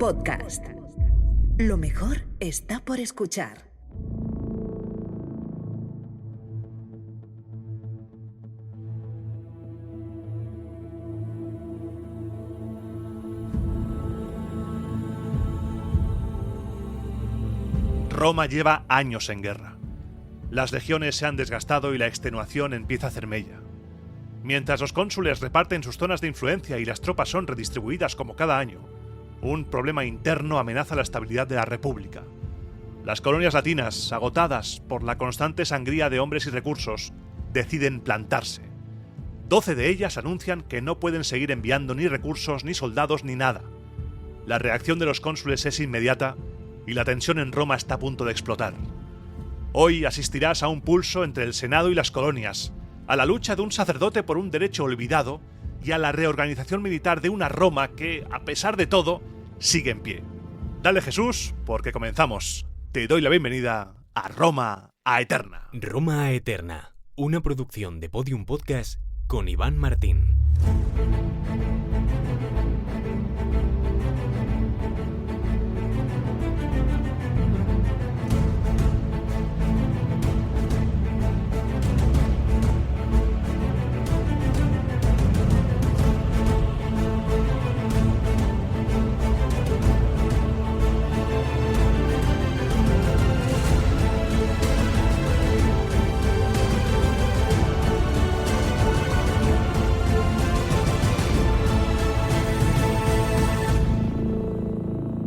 Podcast. Lo mejor está por escuchar. Roma lleva años en guerra. Las legiones se han desgastado y la extenuación empieza a hacer mella. Mientras los cónsules reparten sus zonas de influencia y las tropas son redistribuidas como cada año, un problema interno amenaza la estabilidad de la República. Las colonias latinas, agotadas por la constante sangría de hombres y recursos, deciden plantarse. 12 de ellas anuncian que no pueden seguir enviando ni recursos, ni soldados, ni nada. La reacción de los cónsules es inmediata y la tensión en Roma está a punto de explotar. Hoy asistirás a un pulso entre el Senado y las colonias, a la lucha de un sacerdote por un derecho olvidado y a la reorganización militar de una Roma que, a pesar de todo, sigue en pie. Dale Jesús, porque comenzamos. Te doy la bienvenida a Roma a Eterna. Roma a Eterna, una producción de Podium Podcast con Iván Martín.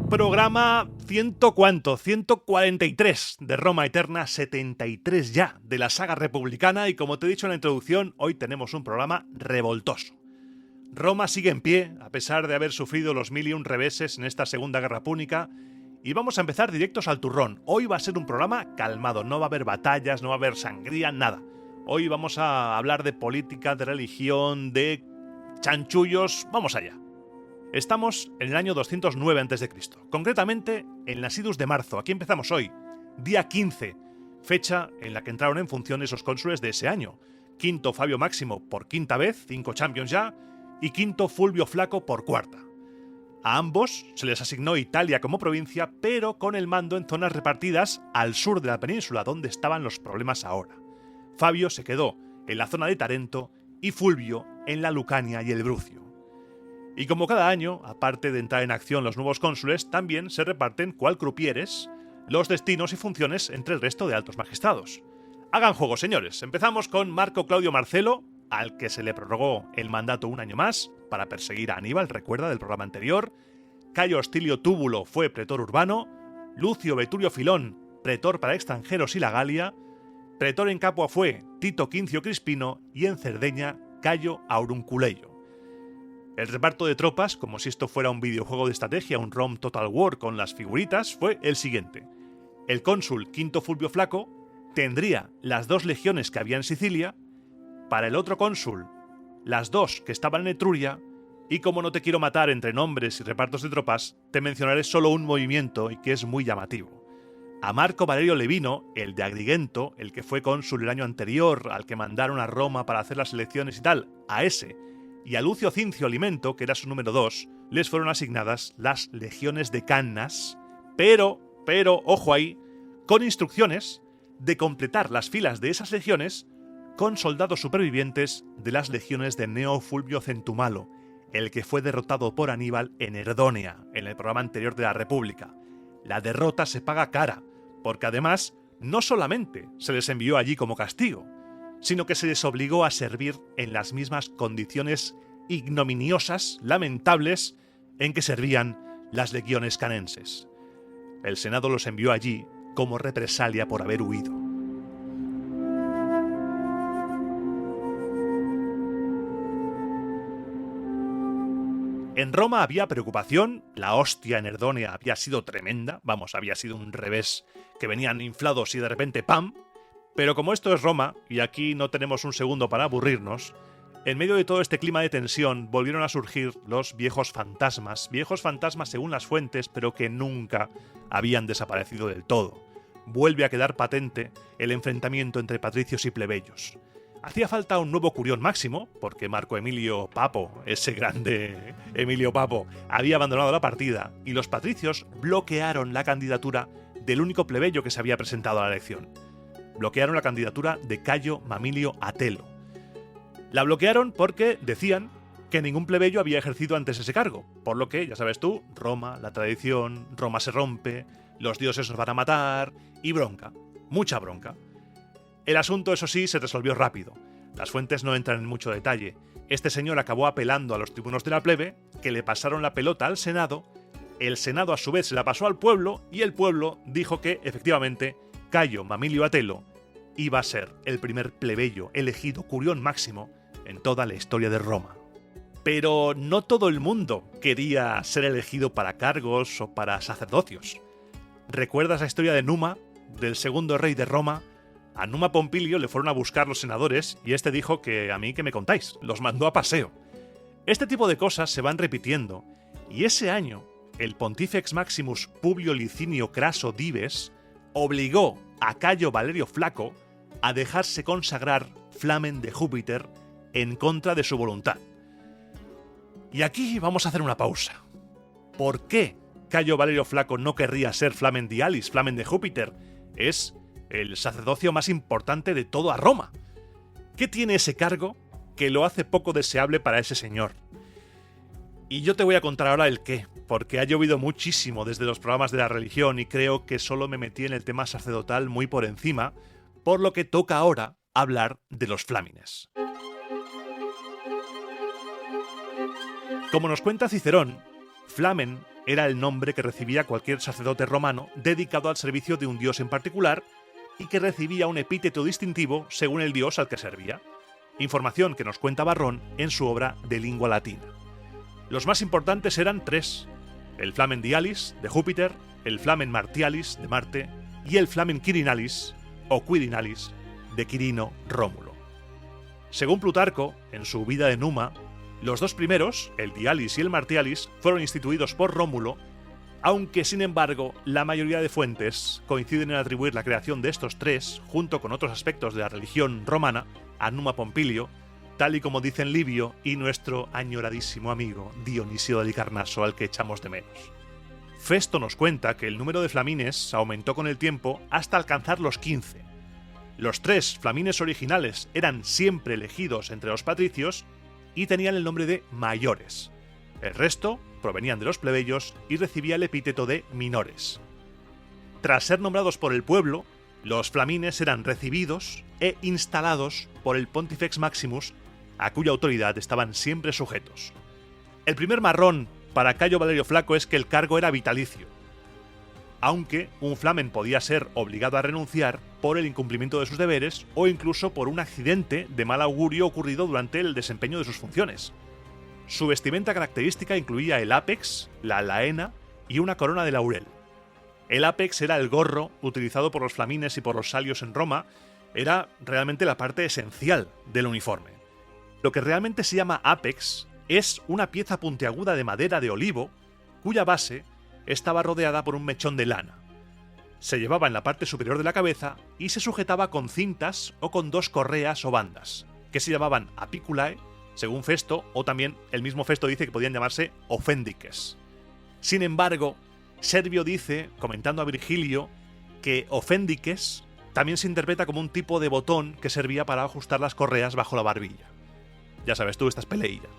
Programa 143 de Roma Eterna, 73 ya de la saga republicana, y como te he dicho en la introducción, hoy tenemos un programa revoltoso. Roma sigue en pie, a pesar de haber sufrido los 1001 reveses en esta Segunda Guerra Púnica, y vamos a empezar directos al turrón. Hoy va a ser un programa calmado, no va a haber batallas, no va a haber sangría, nada. Hoy vamos a hablar de política, de religión, de chanchullos, vamos allá. Estamos en el año 209 a.C., concretamente en las idus de marzo. Aquí empezamos hoy, día 15, fecha en la que entraron en funciones los cónsules de ese año. Quinto Fabio Máximo por quinta vez, 5 champions ya, y quinto Fulvio Flaco por cuarta. A ambos se les asignó Italia como provincia, pero con el mando en zonas repartidas al sur de la península, donde estaban los problemas ahora. Fabio se quedó en la zona de Tarento y Fulvio en la Lucania y el Brucio. Y como cada año, aparte de entrar en acción los nuevos cónsules, también se reparten cual crupieres los destinos y funciones entre el resto de altos magistrados. Hagan juego, señores. Empezamos con Marco Claudio Marcelo, al que se le prorrogó el mandato un año más para perseguir a Aníbal, recuerda del programa anterior. Cayo Hostilio Túbulo fue pretor urbano. Lucio Veturio Filón, pretor para extranjeros y la Galia. Pretor en Capua fue Tito Quincio Crispino y en Cerdeña Cayo Aurunculeio. El reparto de tropas, como si esto fuera un videojuego de estrategia, un ROM Total War con las figuritas, fue el siguiente. El cónsul Quinto Fulvio Flaco tendría las 2 legiones que había en Sicilia, para el otro cónsul las 2 que estaban en Etruria, y como no te quiero matar entre nombres y repartos de tropas, te mencionaré solo un movimiento y que es muy llamativo. A Marco Valerio Levino, el de Agrigento, el que fue cónsul el año anterior, al que mandaron a Roma para hacer las elecciones y tal, a ese, y a Lucio Cincio Alimento, que era su número 2, les fueron asignadas las legiones de Cannas, pero, ojo ahí, con instrucciones de completar las filas de esas legiones con soldados supervivientes de las legiones de Gneo Fulvio Centumalo, el que fue derrotado por Aníbal en Herdonia, en el programa anterior de la República. La derrota se paga cara, porque además no solamente se les envió allí como castigo, sino que se les obligó a servir en las mismas condiciones ignominiosas, lamentables, en que servían las legiones canenses. El Senado los envió allí como represalia por haber huido. En Roma había preocupación, la hostia en Herdonia había sido tremenda, había sido un revés, que venían inflados y de repente ¡pam! Pero como esto es Roma, y aquí no tenemos un segundo para aburrirnos, en medio de todo este clima de tensión volvieron a surgir los viejos fantasmas según las fuentes, pero que nunca habían desaparecido del todo. Vuelve a quedar patente el enfrentamiento entre patricios y plebeyos. Hacía falta un nuevo Curión Máximo, porque Marco Emilio Papo, ese grande Emilio Papo, había abandonado la partida y los patricios bloquearon la candidatura del único plebeyo que se había presentado a la elección. Bloquearon la candidatura de Cayo Mamilio Atelo. La bloquearon porque decían que ningún plebeyo había ejercido antes ese cargo, por lo que, ya sabes tú, Roma, la tradición, Roma se rompe, los dioses nos van a matar y bronca, mucha bronca. El asunto, eso sí, se resolvió rápido. Las fuentes no entran en mucho detalle. Este señor acabó apelando a los tribunos de la plebe, que le pasaron la pelota al Senado, el Senado a su vez se la pasó al pueblo y el pueblo dijo que, efectivamente, Cayo Mamilio Atelo iba a ser el primer plebeyo elegido Curión Máximo en toda la historia de Roma. Pero no todo el mundo quería ser elegido para cargos o para sacerdocios. ¿Recuerdas la historia de Numa, del segundo rey de Roma? A Numa Pompilio le fueron a buscar los senadores y este dijo que a mí que me contáis, los mandó a paseo. Este tipo de cosas se van repitiendo y ese año el Pontifex Maximus Publio Licinio Craso Dives obligó a Cayo Valerio Flaco a dejarse consagrar Flamen de Júpiter en contra de su voluntad. Y aquí vamos a hacer una pausa. ¿Por qué Cayo Valerio Flaco no querría ser Flamen Dialis, Flamen de Júpiter? Es el sacerdocio más importante de toda Roma. ¿Qué tiene ese cargo que lo hace poco deseable para ese señor? Y yo te voy a contar ahora el qué, porque ha llovido muchísimo desde los programas de la religión y creo que solo me metí en el tema sacerdotal muy por encima, por lo que toca ahora hablar de los flámines. Como nos cuenta Cicerón, Flamen era el nombre que recibía cualquier sacerdote romano dedicado al servicio de un dios en particular y que recibía un epíteto distintivo según el dios al que servía. Información que nos cuenta Varrón en su obra De Lingua Latina. Los más importantes eran tres: el Flamen Dialis, de Júpiter, el Flamen Martialis, de Marte, y el Flamen Quirinalis, o Quirinalis, de Quirino Rómulo. Según Plutarco, en su Vida de Numa, los dos primeros, el Dialis y el Martialis, fueron instituidos por Rómulo, aunque sin embargo la mayoría de fuentes coinciden en atribuir la creación de estos tres, junto con otros aspectos de la religión romana, a Numa Pompilio, tal y como dicen Livio y nuestro añoradísimo amigo Dionisio de Halicarnaso, al que echamos de menos. Festo nos cuenta que el número de flamines aumentó con el tiempo hasta alcanzar los 15. Los tres flamines originales eran siempre elegidos entre los patricios y tenían el nombre de mayores. El resto provenían de los plebeyos y recibía el epíteto de minores. Tras ser nombrados por el pueblo, los flamines eran recibidos e instalados por el Pontifex Maximus, a cuya autoridad estaban siempre sujetos. El primer marrón para Cayo Valerio Flaco es que el cargo era vitalicio, aunque un flamen podía ser obligado a renunciar por el incumplimiento de sus deberes o incluso por un accidente de mal augurio ocurrido durante el desempeño de sus funciones. Su vestimenta característica incluía el ápex, la laena y una corona de laurel. El ápex era el gorro utilizado por los flamines y por los salios en Roma, era realmente la parte esencial del uniforme. Lo que realmente se llama ápex es una pieza puntiaguda de madera de olivo, cuya base estaba rodeada por un mechón de lana. Se llevaba en la parte superior de la cabeza y se sujetaba con cintas o con dos correas o bandas, que se llamaban apiculae, según Festo, o también el mismo Festo dice que podían llamarse ofendiques. Sin embargo, Servio dice, comentando a Virgilio, que ofendiques también se interpreta como un tipo de botón que servía para ajustar las correas bajo la barbilla. Ya sabes tú, estas peleillas.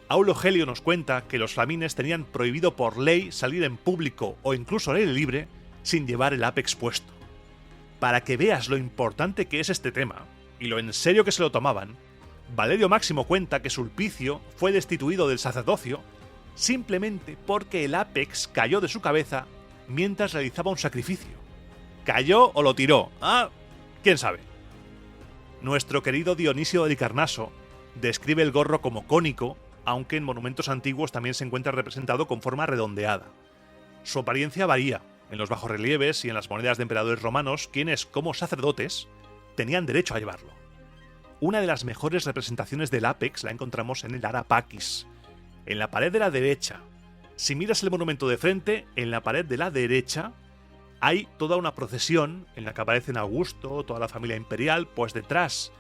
Aulo Gelio nos cuenta que los flamines tenían prohibido por ley salir en público o incluso al aire libre sin llevar el ápex puesto. Para que veas lo importante que es este tema y lo en serio que se lo tomaban, Valerio Máximo cuenta que Sulpicio fue destituido del sacerdocio simplemente porque el ápex cayó de su cabeza mientras realizaba un sacrificio. ¿Cayó o lo tiró? ¿Quién sabe? Nuestro querido Dionisio de Halicarnaso describe el gorro como cónico, aunque en monumentos antiguos también se encuentra representado con forma redondeada. Su apariencia varía en los bajorrelieves y en las monedas de emperadores romanos, quienes, como sacerdotes, tenían derecho a llevarlo. Una de las mejores representaciones del ápex la encontramos en el Ara Pacis, en la pared de la derecha. Si miras el monumento de frente, en la pared de la derecha hay toda una procesión en la que aparecen Augusto, toda la familia imperial, pues detrás,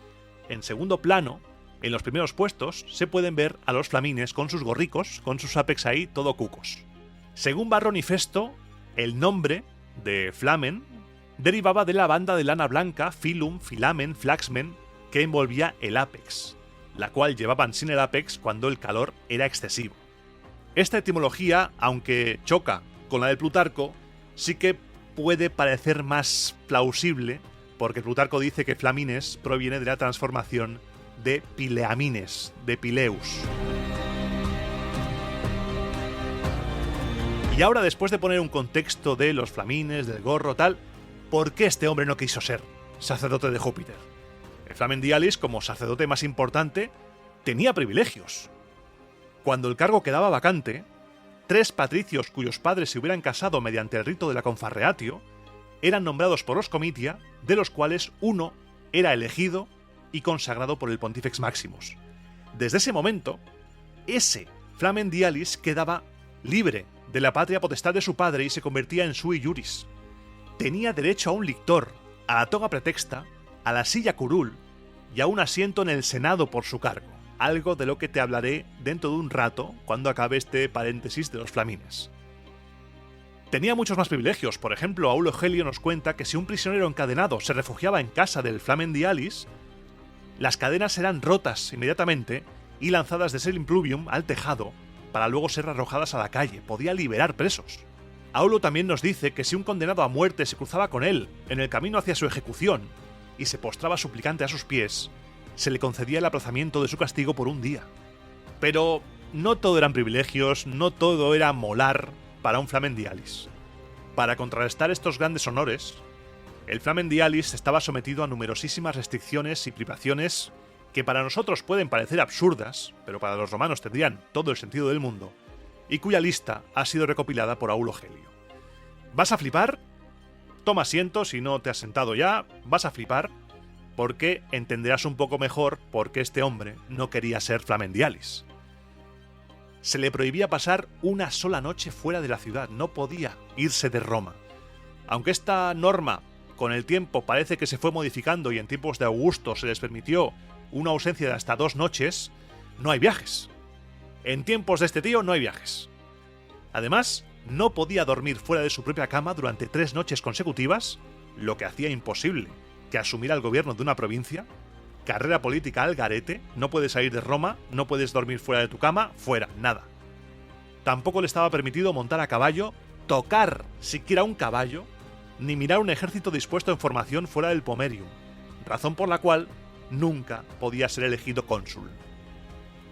en segundo plano, en los primeros puestos, se pueden ver a los flamines con sus gorricos, con sus apex ahí, todo cucos. Según Varrón y Festo, el nombre de Flamen derivaba de la banda de lana blanca, filum, filamen, flaxmen, que envolvía el apex, la cual llevaban sin el apex cuando el calor era excesivo. Esta etimología, aunque choca con la de Plutarco, sí que puede parecer más plausible, porque Plutarco dice que flamines proviene de la transformación de pileamines, de pileus. Y ahora, después de poner un contexto de los flamines, del gorro, tal, ¿por qué este hombre no quiso ser sacerdote de Júpiter? El Flamen Dialis, como sacerdote más importante, tenía privilegios. Cuando el cargo quedaba vacante, 3 patricios cuyos padres se hubieran casado mediante el rito de la Confarreatio eran nombrados por los comitia, de los cuales uno era elegido y consagrado por el Pontifex Maximus. Desde ese momento, ese Flamen Dialis quedaba libre de la patria potestad de su padre y se convertía en sui iuris. Tenía derecho a un lictor, a la toga pretexta, a la silla curul y a un asiento en el Senado por su cargo, algo de lo que te hablaré dentro de un rato cuando acabe este paréntesis de los flamines. Tenía muchos más privilegios. Por ejemplo, Aulo Gelio nos cuenta que si un prisionero encadenado se refugiaba en casa del Flamen Dialis, las cadenas eran rotas inmediatamente y lanzadas desde el impluvium al tejado para luego ser arrojadas a la calle. Podía liberar presos. Aulo también nos dice que si un condenado a muerte se cruzaba con él en el camino hacia su ejecución y se postraba suplicante a sus pies, se le concedía el aplazamiento de su castigo por un día. Pero no todo eran privilegios, no todo era molar para un Flamen Dialis. Para contrarrestar estos grandes honores, el Flamen Dialis estaba sometido a numerosísimas restricciones y privaciones que para nosotros pueden parecer absurdas, pero para los romanos tendrían todo el sentido del mundo, y cuya lista ha sido recopilada por Aulo Gelio. ¿Vas a flipar? Toma asiento si no te has sentado ya, vas a flipar, porque entenderás un poco mejor por qué este hombre no quería ser Flamen Dialis. Se le prohibía pasar una sola noche fuera de la ciudad, no podía irse de Roma. Aunque esta norma con el tiempo parece que se fue modificando y en tiempos de Augusto se les permitió una ausencia de hasta 2 noches, no hay viajes. En tiempos de este tío no hay viajes. Además, no podía dormir fuera de su propia cama durante 3 noches consecutivas, lo que hacía imposible que asumiera el gobierno de una provincia. Carrera política al garete, no puedes salir de Roma, no puedes dormir fuera de tu cama, fuera, nada. Tampoco le estaba permitido montar a caballo, tocar siquiera un caballo, ni mirar un ejército dispuesto en formación fuera del Pomerium, razón por la cual nunca podía ser elegido cónsul.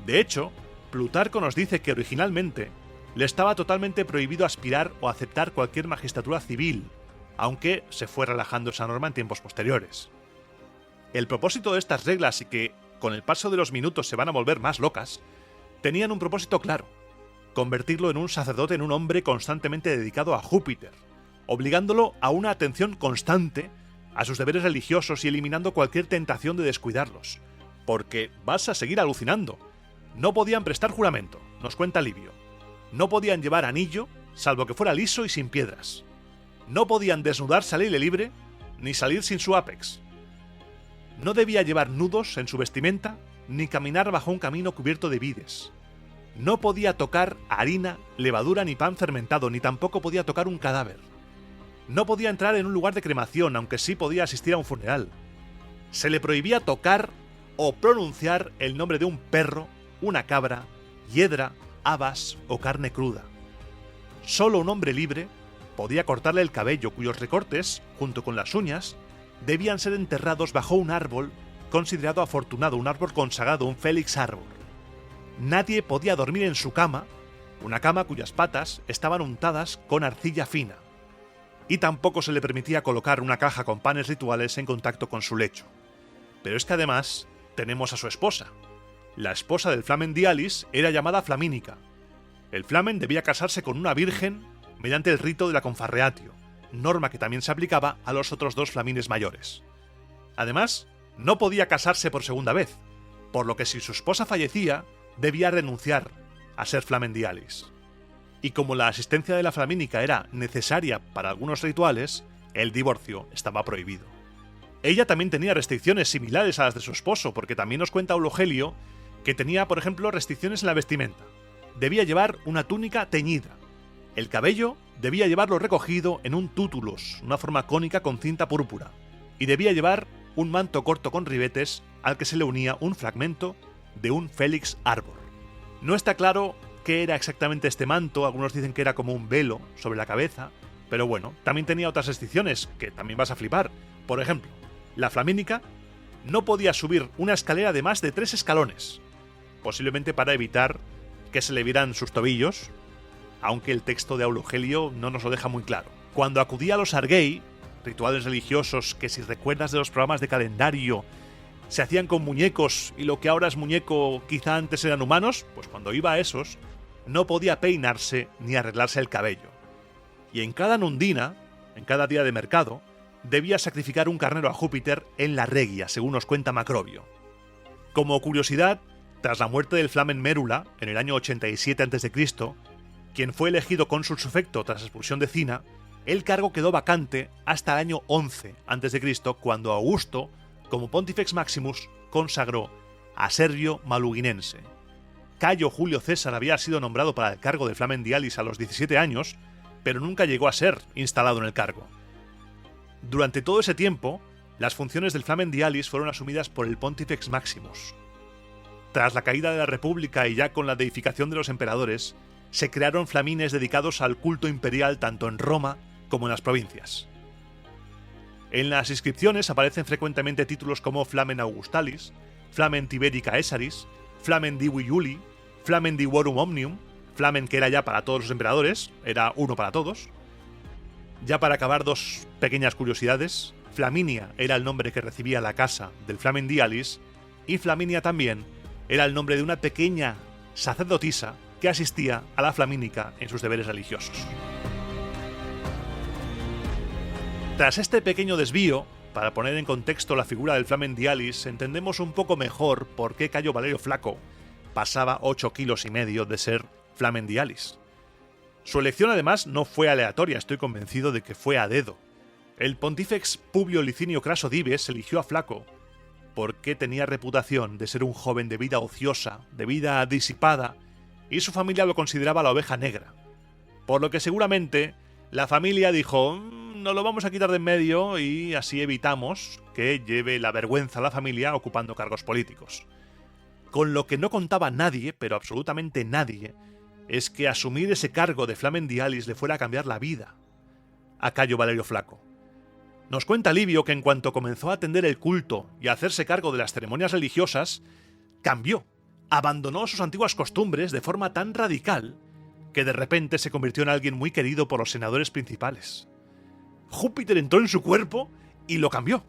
De hecho, Plutarco nos dice que originalmente le estaba totalmente prohibido aspirar o aceptar cualquier magistratura civil, aunque se fue relajando esa norma en tiempos posteriores. El propósito de estas reglas, y que con el paso de los minutos se van a volver más locas, tenían un propósito claro: convertirlo en un sacerdote, en un hombre constantemente dedicado a Júpiter, obligándolo a una atención constante a sus deberes religiosos y eliminando cualquier tentación de descuidarlos. Porque vas a seguir alucinando. No podían prestar juramento, nos cuenta Livio. No podían llevar anillo, salvo que fuera liso y sin piedras. No podían desnudarse al aire libre, ni salir sin su apex. No debía llevar nudos en su vestimenta, ni caminar bajo un camino cubierto de vides. No podía tocar harina, levadura ni pan fermentado, ni tampoco podía tocar un cadáver. No podía entrar en un lugar de cremación, aunque sí podía asistir a un funeral. Se le prohibía tocar o pronunciar el nombre de un perro, una cabra, hiedra, habas o carne cruda. Solo un hombre libre podía cortarle el cabello, cuyos recortes, junto con las uñas, debían ser enterrados bajo un árbol considerado afortunado, un árbol consagrado, un Felix Arbor. Nadie podía dormir en su cama, una cama cuyas patas estaban untadas con arcilla fina, y tampoco se le permitía colocar una caja con panes rituales en contacto con su lecho. Pero es que además tenemos a su esposa. La esposa del Flamen Dialis era llamada Flamínica. El Flamen debía casarse con una virgen mediante el rito de la Confarreatio, norma que también se aplicaba a los otros 2 flamines mayores. Además, no podía casarse por segunda vez, por lo que si su esposa fallecía, debía renunciar a ser Flamen Dialis. y como la asistencia de la Flamínica era necesaria para algunos rituales, el divorcio estaba prohibido. Ella también tenía restricciones similares a las de su esposo, porque también nos cuenta Eulogelio que tenía, por ejemplo, restricciones en la vestimenta. Debía llevar una túnica teñida. El cabello debía llevarlo recogido en un tútulos, una forma cónica con cinta púrpura, y debía llevar un manto corto con ribetes al que se le unía un fragmento de un Felix Arbor. No está claro qué era exactamente este manto, algunos dicen que era como un velo sobre la cabeza, pero bueno, también tenía otras restricciones que también vas a flipar. Por ejemplo, la Flamínica no podía subir una escalera de más de 3 escalones, posiblemente para evitar que se le vieran sus tobillos, aunque el texto de Eulogelio no nos lo deja muy claro. Cuando acudía a los Argei, rituales religiosos que, si recuerdas de los programas de calendario, se hacían con muñecos y lo que ahora es muñeco quizá antes eran humanos, pues cuando iba a esos no podía peinarse ni arreglarse el cabello. Y en cada nundina, en cada día de mercado, debía sacrificar un carnero a Júpiter en la Regia, según nos cuenta Macrobio. Como curiosidad, tras la muerte del Flamen Mérula, en el año 87 a.C., quien fue elegido cónsul sufecto tras la expulsión de Cina, el cargo quedó vacante hasta el año 11 a.C., cuando Augusto, como Pontifex Maximus, consagró a Servio Maluginense. Cayo Julio César había sido nombrado para el cargo de Flamen Dialis a los 17 años, pero nunca llegó a ser instalado en el cargo. Durante todo ese tiempo, las funciones del Flamen Dialis fueron asumidas por el Pontifex Maximus. Tras la caída de la República y ya con la deificación de los emperadores, se crearon flamines dedicados al culto imperial tanto en Roma como en las provincias. En las inscripciones aparecen frecuentemente títulos como Flamen Augustalis, Flamen Tiberi Caesaris, Flamen Divi Iuli, Flamen Divorum Omnium, Flamen que era ya para todos los emperadores, era uno para todos. Ya para acabar, 2 pequeñas curiosidades. Flaminia era el nombre que recibía la casa del Flamen Dialis, y Flaminia también era el nombre de una pequeña sacerdotisa que asistía a la Flamínica en sus deberes religiosos. Tras este pequeño desvío, para poner en contexto la figura del Flamen Dialis, entendemos un poco mejor por qué Cayo Valerio Flaco pasaba 8,5 kilos de ser Flamen Dialis. Su elección además no fue aleatoria, estoy convencido de que fue a dedo. El Pontífex Publio Licinio Craso Dives eligió a Flaco porque tenía reputación de ser un joven de vida ociosa, de vida disipada, y su familia lo consideraba la oveja negra. Por lo que seguramente la familia dijo: no lo vamos a quitar de en medio y así evitamos que lleve la vergüenza a la familia ocupando cargos políticos. Con lo que no contaba nadie, pero absolutamente nadie, es que asumir ese cargo de Flamen Dialis le fuera a cambiar la vida a Cayo Valerio Flaco. Nos cuenta Livio que en cuanto comenzó a atender el culto y a hacerse cargo de las ceremonias religiosas, cambió, abandonó sus antiguas costumbres de forma tan radical que de repente se convirtió en alguien muy querido por los senadores principales. Júpiter entró en su cuerpo y lo cambió.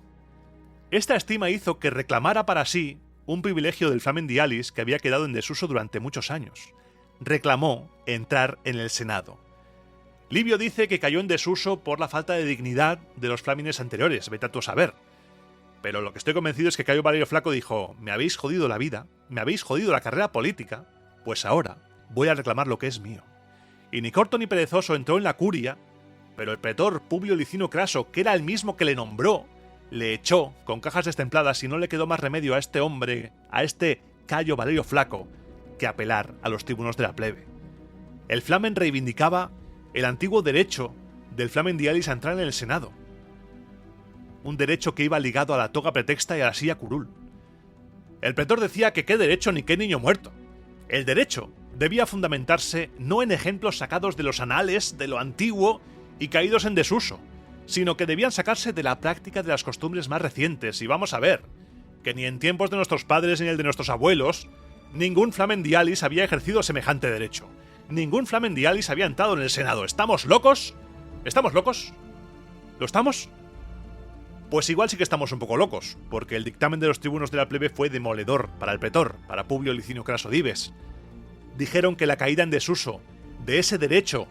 Esta estima hizo que reclamara para sí un privilegio del Flamen Dialis que había quedado en desuso durante muchos años. Reclamó entrar en el Senado. Livio dice que cayó en desuso por la falta de dignidad de los flamines anteriores, vete tú a saber. Pero lo que estoy convencido es que Cayo Valerio Flaco dijo: me habéis jodido la vida, me habéis jodido la carrera política, pues ahora voy a reclamar lo que es mío. Y ni corto ni perezoso entró en la curia, pero el pretor Publio Licinio Craso, que era el mismo que le nombró, le echó con cajas destempladas y no le quedó más remedio a este hombre, a este Cayo Valerio Flaco, que apelar a los tribunos de la plebe. El Flamen reivindicaba el antiguo derecho del Flamen Dialis a entrar en el Senado. Un derecho que iba ligado a la toga pretexta y a la silla curul. El pretor decía que qué derecho ni qué niño muerto. El derecho debía fundamentarse no en ejemplos sacados de los anales, de lo antiguo y caídos en desuso, sino que debían sacarse de la práctica de las costumbres más recientes. Y vamos a ver, que ni en tiempos de nuestros padres ni el de nuestros abuelos, ningún Flamen Dialis había ejercido semejante derecho. Ningún Flamen Dialis había entrado en el Senado. ¿Estamos locos? ¿Estamos locos? ¿Lo estamos? Pues igual sí que estamos un poco locos, porque el dictamen de los tribunos de la plebe fue demoledor para el pretor, para Publio Licinio Craso Dives. Dijeron que la caída en desuso de ese derecho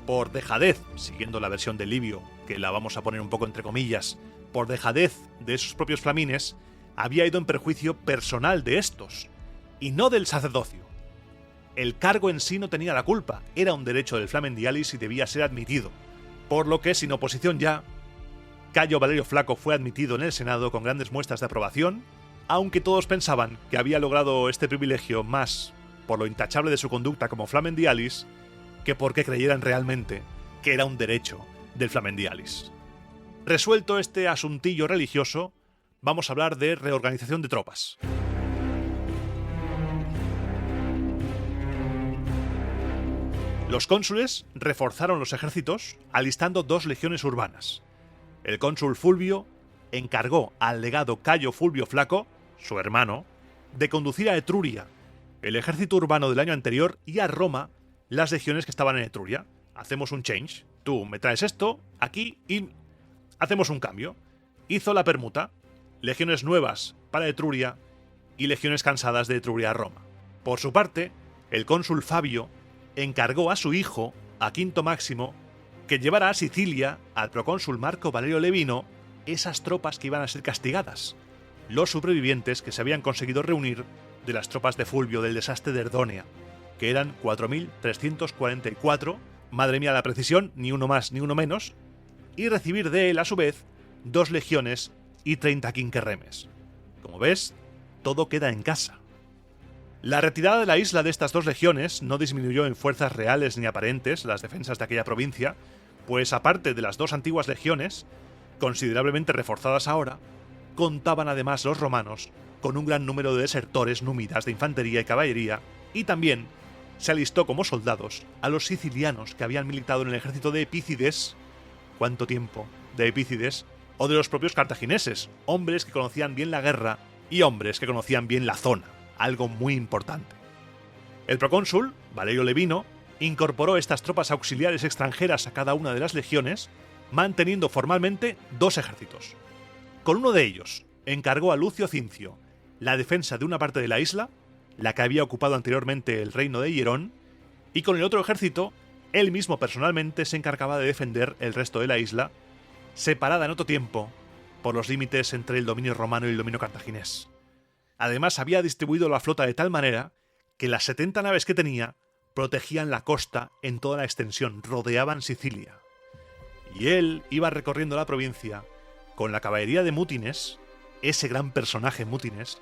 por dejadez, siguiendo la versión de Livio, que la vamos a poner un poco entre comillas, por dejadez de esos propios flamines, había ido en perjuicio personal de estos, y no del sacerdocio. el cargo en sí no tenía la culpa, era un derecho del Flamen Dialis y debía ser admitido. Por lo que, sin oposición ya, Cayo Valerio Flaco fue admitido en el Senado con grandes muestras de aprobación, aunque todos pensaban que había logrado este privilegio más por lo intachable de su conducta como Flamen Dialis que porque creyeran realmente que era un derecho del Flamen Dialis. Resuelto este asuntillo religioso, vamos a hablar de reorganización de tropas. Los cónsules reforzaron los ejércitos alistando 2 legiones urbanas. El cónsul Fulvio encargó al legado Cayo Fulvio Flaco, su hermano, de conducir a Etruria, el ejército urbano del año anterior, y a Roma, las legiones que estaban en Etruria. Hacemos un change. Tú me traes esto aquí y hacemos un cambio. Hizo la permuta. Legiones nuevas para Etruria y legiones cansadas de Etruria a Roma. Por su parte, el cónsul Fabio encargó a su hijo, a Quinto Máximo, que llevara a Sicilia al procónsul Marco Valerio Levino esas tropas que iban a ser castigadas, los supervivientes que se habían conseguido reunir de las tropas de Fulvio del desastre de Erdónea, que eran 4.344, madre mía la precisión, ni uno más ni uno menos, y recibir de él a su vez 2 legiones y 30 quinquerremes. Como ves, todo queda en casa. La retirada de la isla de estas 2 legiones no disminuyó en fuerzas reales ni aparentes las defensas de aquella provincia, pues aparte de las 2 antiguas legiones, considerablemente reforzadas ahora, contaban además los romanos con un gran número de desertores númidas de infantería y caballería, y también se alistó como soldados a los sicilianos que habían militado en el ejército de Epícides. ¿Cuánto tiempo? De Epícides, o de los propios cartagineses, hombres que conocían bien la guerra y hombres que conocían bien la zona, algo muy importante. El procónsul, Valerio Levino, incorporó estas tropas auxiliares extranjeras a cada una de las legiones, manteniendo formalmente 2 ejércitos. Con uno de ellos, encargó a Lucio Cincio la defensa de una parte de la isla, la que había ocupado anteriormente el reino de Hierón, y con el otro ejército, él mismo personalmente se encargaba de defender el resto de la isla, separada en otro tiempo por los límites entre el dominio romano y el dominio cartaginés. Además, había distribuido la flota de tal manera que las 70 naves que tenía protegían la costa en toda la extensión, rodeaban Sicilia. Y él iba recorriendo la provincia con la caballería de Mútines, ese gran personaje Mútines,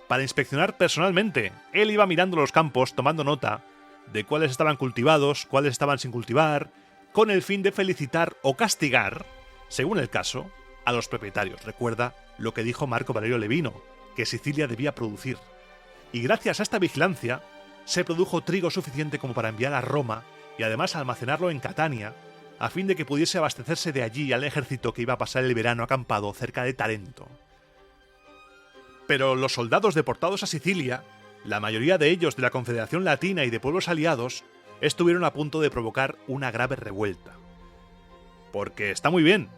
para inspeccionar personalmente. Él iba mirando los campos, tomando nota de cuáles estaban cultivados, cuáles estaban sin cultivar, con el fin de felicitar o castigar, según el caso, a los propietarios. Recuerda lo que dijo Marco Valerio Levino, que Sicilia debía producir. Y gracias a esta vigilancia, se produjo trigo suficiente como para enviar a Roma y además almacenarlo en Catania, a fin de que pudiese abastecerse de allí al ejército que iba a pasar el verano acampado cerca de Tarento. Pero los soldados deportados a Sicilia, la mayoría de ellos de la Confederación Latina y de pueblos aliados, estuvieron a punto de provocar una grave revuelta. Porque está muy bien,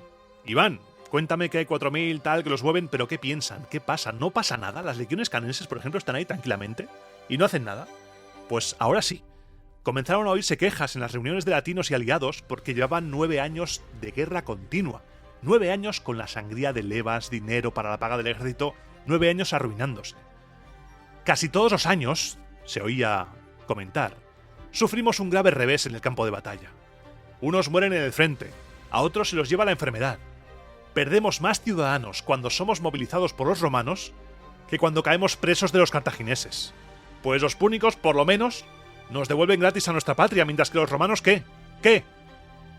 Iván, cuéntame que hay 4.000 tal que los mueven, pero ¿qué piensan? ¿Qué pasa? ¿No pasa nada? ¿Las legiones canenses, por ejemplo, están ahí tranquilamente y no hacen nada? Pues ahora sí. Comenzaron a oírse quejas en las reuniones de latinos y aliados porque llevaban 9 años de guerra continua. 9 años con la sangría de levas, dinero para la paga del ejército, 9 años arruinándose. Casi todos los años, se oía comentar, sufrimos un grave revés en el campo de batalla. Unos mueren en el frente, a otros se los lleva la enfermedad. Perdemos más ciudadanos cuando somos movilizados por los romanos que cuando caemos presos de los cartagineses. Pues los púnicos, por lo menos, nos devuelven gratis a nuestra patria, mientras que los romanos, ¿qué? ¿Qué?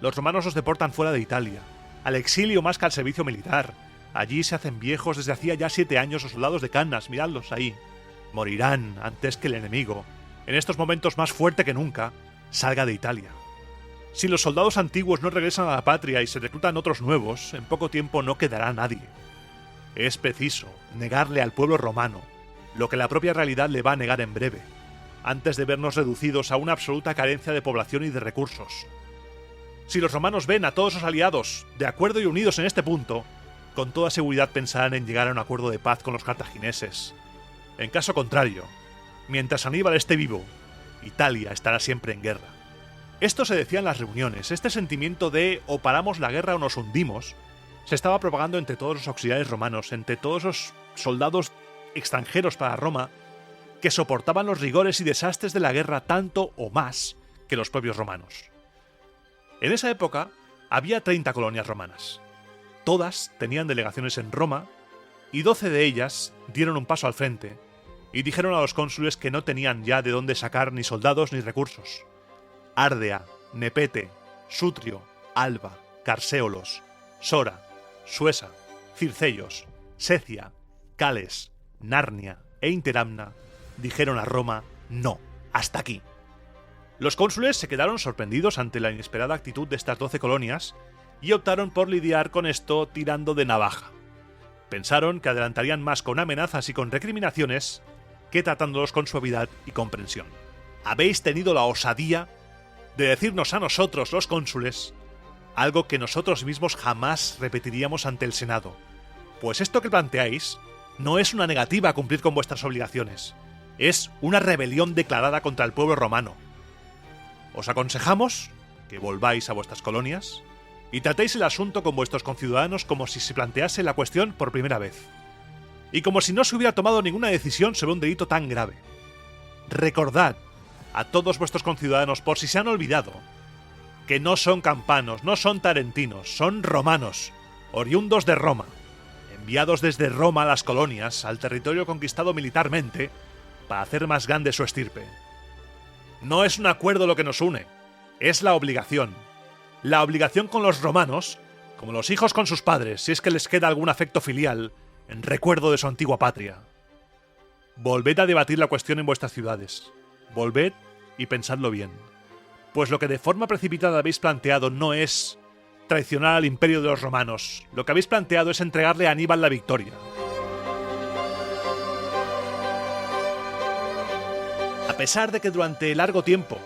Los romanos los deportan fuera de Italia, al exilio más que al servicio militar. Allí se hacen viejos desde hacía ya 7 años los soldados de Cannas, miradlos ahí. Morirán antes que el enemigo, en estos momentos más fuerte que nunca, salga de Italia. Si los soldados antiguos no regresan a la patria y se reclutan otros nuevos, en poco tiempo no quedará nadie. Es preciso negarle al pueblo romano lo que la propia realidad le va a negar en breve, antes de vernos reducidos a una absoluta carencia de población y de recursos. Si los romanos ven a todos sus aliados de acuerdo y unidos en este punto, con toda seguridad pensarán en llegar a un acuerdo de paz con los cartagineses. En caso contrario, mientras Aníbal esté vivo, Italia estará siempre en guerra. Esto se decía en las reuniones. Este sentimiento de o paramos la guerra o nos hundimos se estaba propagando entre todos los auxiliares romanos, entre todos los soldados extranjeros para Roma, que soportaban los rigores y desastres de la guerra tanto o más que los propios romanos. En esa época había 30 colonias romanas. Todas tenían delegaciones en Roma y 12 de ellas dieron un paso al frente y dijeron a los cónsules que no tenían ya de dónde sacar ni soldados ni recursos. Árdea, Nepete, Sutrio, Alba, Carséolos, Sora, Suesa, Circellos, Secia, Cales, Narnia e Interamna dijeron a Roma: no, hasta aquí. Los cónsules se quedaron sorprendidos ante la inesperada actitud de estas 12 colonias y optaron por lidiar con esto tirando de navaja. Pensaron que adelantarían más con amenazas y con recriminaciones que tratándolos con suavidad y comprensión. Habéis tenido la osadía de decirnos a nosotros, los cónsules, algo que nosotros mismos jamás repetiríamos ante el Senado, pues esto que planteáis no es una negativa a cumplir con vuestras obligaciones, es una rebelión declarada contra el pueblo romano. Os aconsejamos que volváis a vuestras colonias y tratéis el asunto con vuestros conciudadanos como si se plantease la cuestión por primera vez, y como si no se hubiera tomado ninguna decisión sobre un delito tan grave. Recordad a todos vuestros conciudadanos, por si se han olvidado, que no son campanos, no son tarentinos, son romanos, oriundos de Roma, enviados desde Roma a las colonias, al territorio conquistado militarmente, para hacer más grande su estirpe. No es un acuerdo lo que nos une, es la obligación. La obligación con los romanos, como los hijos con sus padres, si es que les queda algún afecto filial, en recuerdo de su antigua patria. Volved a debatir la cuestión en vuestras ciudades. Volved y pensadlo bien. Pues lo que de forma precipitada habéis planteado no es traicionar al imperio de los romanos. Lo que habéis planteado es entregarle a Aníbal la victoria. A pesar de que durante largo tiempo,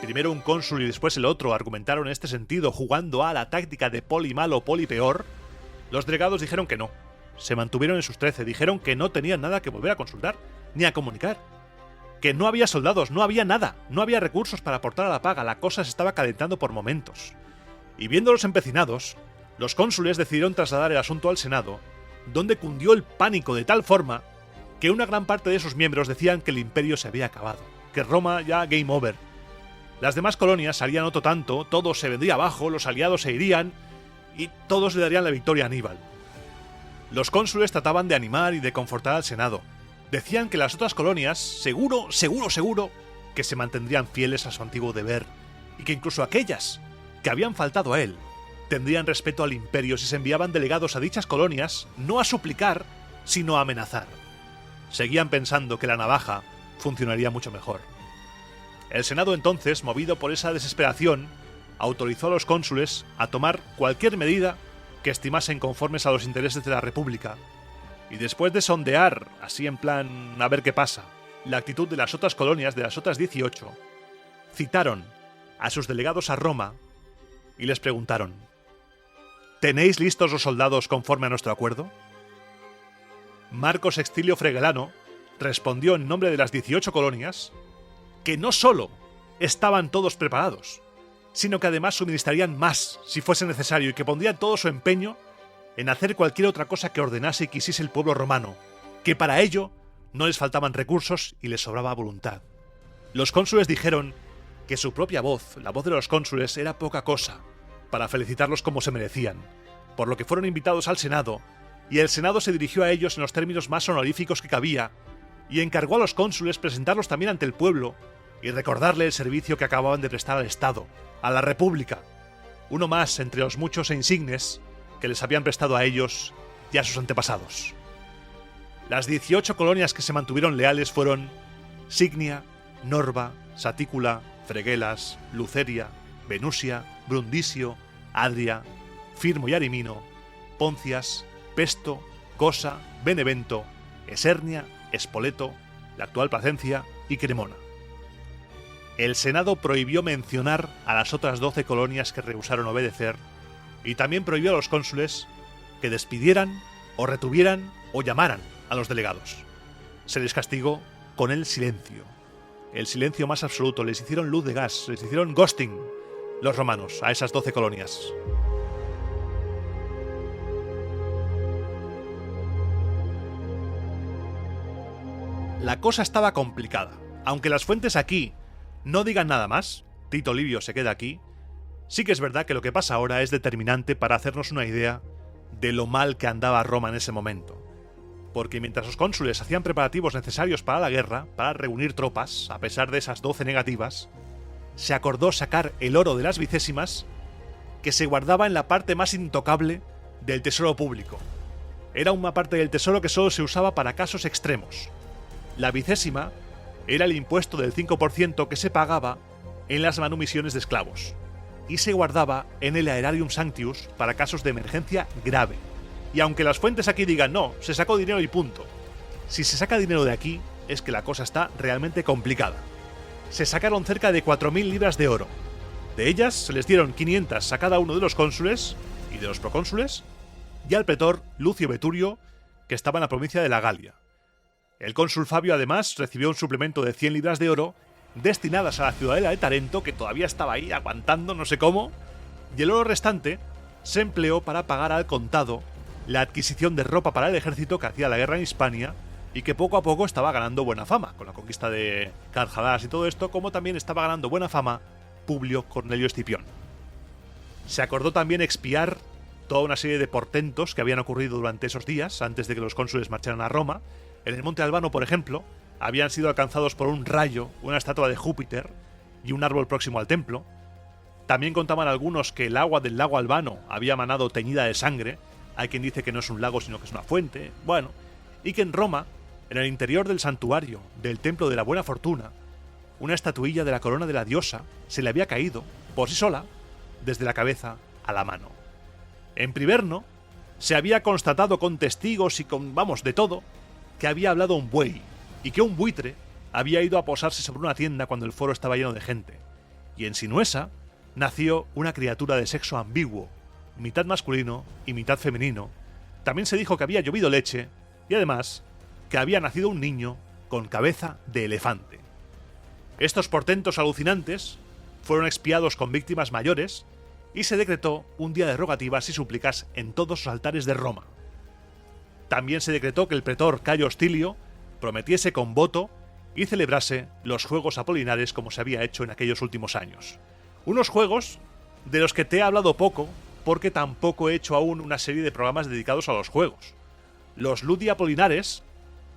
primero un cónsul y después el otro argumentaron en este sentido jugando a la táctica de poli malo, poli peor, los delegados dijeron que no. Se mantuvieron en sus 13, dijeron que no tenían nada que volver a consultar, ni a comunicar. Que no había soldados, no había nada, no había recursos para aportar a la paga, la cosa se estaba calentando por momentos. Y viéndolos empecinados, los cónsules decidieron trasladar el asunto al Senado, donde cundió el pánico de tal forma que una gran parte de sus miembros decían que el imperio se había acabado, que Roma ya game over. Las demás colonias harían otro tanto, todo se vendría abajo, los aliados se irían y todos le darían la victoria a Aníbal. Los cónsules trataban de animar y de confortar al Senado. Decían que las otras colonias, seguro, que se mantendrían fieles a su antiguo deber, y que incluso aquellas que habían faltado a él tendrían respeto al imperio si se enviaban delegados a dichas colonias, no a suplicar, sino a amenazar. Seguían pensando que la navaja funcionaría mucho mejor. El Senado entonces, movido por esa desesperación, autorizó a los cónsules a tomar cualquier medida que estimasen conformes a los intereses de la República, y después de sondear, así en plan a ver qué pasa, la actitud de las otras colonias, de las otras 18, citaron a sus delegados a Roma y les preguntaron: ¿tenéis listos los soldados conforme a nuestro acuerdo? Marcos Extilio Fregelano respondió en nombre de las 18 colonias que no solo estaban todos preparados, sino que además suministrarían más si fuese necesario y que pondrían todo su empeño en hacer cualquier otra cosa que ordenase y quisiese el pueblo romano, que para ello no les faltaban recursos y les sobraba voluntad. Los cónsules dijeron que su propia voz, la voz de los cónsules, era poca cosa para felicitarlos como se merecían, por lo que fueron invitados al Senado, y el Senado se dirigió a ellos en los términos más honoríficos que cabía, y encargó a los cónsules presentarlos también ante el pueblo y recordarle el servicio que acababan de prestar al Estado, a la República, uno más entre los muchos e insignes que les habían prestado a ellos y a sus antepasados. Las 18 colonias que se mantuvieron leales fueron Signia, Norba, Satícula, Fregelas, Luceria, Venusia, Brundisio, Adria, Firmo y Arimino, Poncias, Pesto, Cosa, Benevento, Esernia, Spoleto, la actual Placencia y Cremona. El Senado prohibió mencionar a las otras 12 colonias que rehusaron obedecer, y también prohibió a los cónsules que despidieran o retuvieran o llamaran a los delegados. Se les castigó con el silencio más absoluto. Les hicieron luz de gas, les hicieron ghosting los romanos a esas 12 colonias. la cosa estaba complicada. Aunque las fuentes aquí no digan nada más, Tito Livio se queda aquí, sí que es verdad que lo que pasa ahora es determinante para hacernos una idea de lo mal que andaba Roma en ese momento. Porque mientras los cónsules hacían preparativos necesarios para la guerra, para reunir tropas, a pesar de esas 12 negativas, se acordó sacar el oro de las vicésimas que se guardaba en la parte más intocable del tesoro público. Era una parte del tesoro que solo se usaba para casos extremos. La vicésima era el impuesto del 5% que se pagaba en las manumisiones de esclavos, y se guardaba en el Aerarium Sanctius para casos de emergencia grave. Y aunque las fuentes aquí digan no, se sacó dinero y punto, si se saca dinero de aquí es que la cosa está realmente complicada. Se sacaron cerca de 4.000 libras de oro. De ellas se les dieron 500 a cada uno de los cónsules y de los procónsules, y al pretor Lucio Veturio, que estaba en la provincia de la Galia. El cónsul Fabio además recibió un suplemento de 100 libras de oro destinadas a la ciudadela de Tarento, que todavía estaba ahí aguantando no sé cómo, y el oro restante se empleó para pagar al contado la adquisición de ropa para el ejército que hacía la guerra en Hispania y que poco a poco estaba ganando buena fama, con la conquista de Carjadas y todo esto, como también estaba ganando buena fama Publio Cornelio Escipión. Se acordó también expiar toda una serie de portentos que habían ocurrido durante esos días, antes de que los cónsules marcharan a Roma. En el Monte Albano, por ejemplo, habían sido alcanzados por un rayo, una estatua de Júpiter y un árbol próximo al templo. También contaban algunos que el agua del lago Albano había manado teñida de sangre. Hay quien dice que no es un lago sino que es una fuente. Bueno, y que en Roma, en el interior del santuario del Templo de la Buena Fortuna, una estatuilla de la corona de la diosa se le había caído, por sí sola, desde la cabeza a la mano. En Priverno se había constatado con testigos y con, de todo, que había hablado un buey, y que un buitre había ido a posarse sobre una tienda cuando el foro estaba lleno de gente. Y en Sinuesa nació una criatura de sexo ambiguo, mitad masculino y mitad femenino. También se dijo que había llovido leche, y además que había nacido un niño con cabeza de elefante. Estos portentos alucinantes fueron expiados con víctimas mayores y se decretó un día de rogativas y súplicas en todos los altares de Roma. También se decretó que el pretor Cayo Hostilio prometiese con voto y celebrase los Juegos Apolinares como se había hecho en aquellos últimos años. Unos juegos de los que te he hablado poco porque tampoco he hecho aún una serie de programas dedicados a los juegos. Los Ludi Apolinares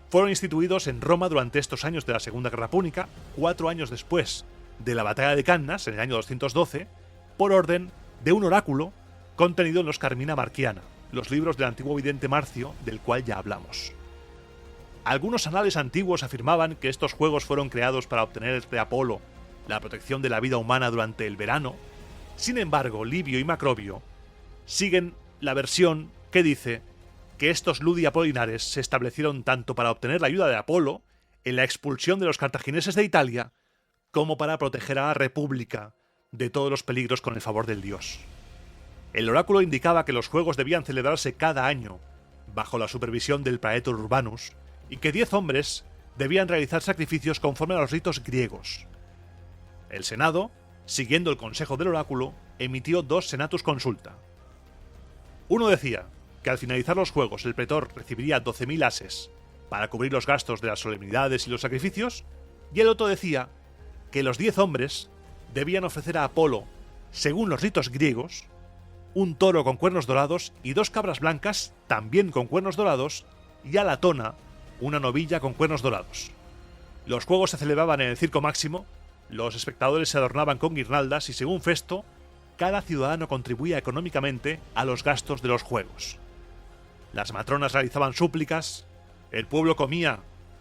fueron instituidos en Roma durante estos años de la Segunda Guerra Púnica, 4 años después de la batalla de Cannas, en el año 212, por orden de un oráculo contenido en los Carmina Marciana, los libros del antiguo vidente Marcio, del cual ya hablamos. Algunos anales antiguos afirmaban que estos juegos fueron creados para obtener de Apolo la protección de la vida humana durante el verano. Sin embargo, Livio y Macrobio siguen la versión que dice que estos Ludi Apolinares se establecieron tanto para obtener la ayuda de Apolo en la expulsión de los cartagineses de Italia, como para proteger a la República de todos los peligros con el favor del dios. El oráculo indicaba que los juegos debían celebrarse cada año, bajo la supervisión del Praetor Urbanus, y que 10 hombres debían realizar sacrificios conforme a los ritos griegos. El Senado, siguiendo el consejo del oráculo, emitió 2 senatus consulta. Uno decía que al finalizar los juegos el pretor recibiría 12.000 ases para cubrir los gastos de las solemnidades y los sacrificios, y el otro decía que los 10 hombres debían ofrecer a Apolo, según los ritos griegos, un toro con cuernos dorados y 2 cabras blancas, también con cuernos dorados, y a Latona, una novilla con cuernos dorados. Los juegos se celebraban en el Circo Máximo, los espectadores se adornaban con guirnaldas y, según Festo, cada ciudadano contribuía económicamente a los gastos de los juegos. Las matronas realizaban súplicas, el pueblo comía